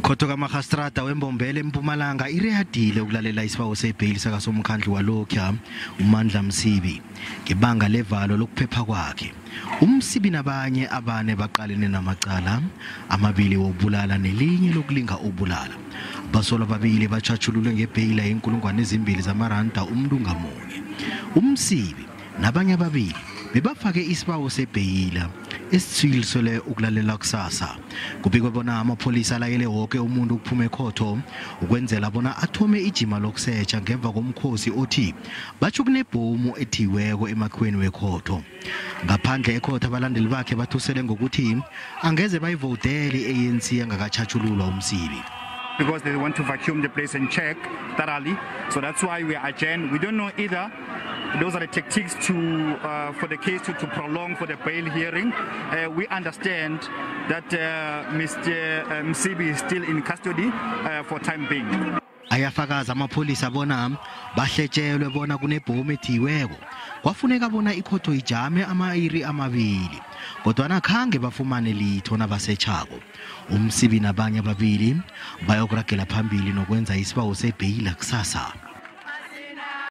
Ikhotho kaMagistrata weMbombela eMpumalanga irehadile ukulalela isibawo sebhayili sakasomkhandlu walokha uMandla Msibi ngebanga levalo lokuphepha kwakhe. UMsibi nabanye abane baqalene namacala amabili wokubulala nelinye lokulinga ubulala. Basolwa babili bachachululwe ngebhayili ye2,000 umuntu ngamunye. UMsibi nabanye ababili bebafake isibawo sebhayili esithilisele ukulalela kusasa. Kubikwe bona amapholisa alayele wonke umuntu ukuphuma ekhotho ukwenzela bona athome ijima lokusearcha ngemva komkhosi othi bathi kunebhomu ethiweko emakhweni wekhotho. Ngaphandle ekhotho abalandeli bakhe bathusele ngokuthi angeze bayivotele ANC engakachachululwa uMsibi. Because they want to vacuum the place and check thoroughly. So that's why we are adjourned. We don't know either. Those are the tactics for the case to prolong for the bail hearing. We understand that Mr. Msibi is still in custody for time being. Ayafakaza amapholisa bona bahletshelwe bona kunebhomu ethiweko. Kwafuneka bona ikhotho ijame ama-iri amabili. Kodwa khange bafumane litho nabasetshako. UMsibi nabanye ababili bayokuragela phambili nokwenza isibawo sebhayili kusasa.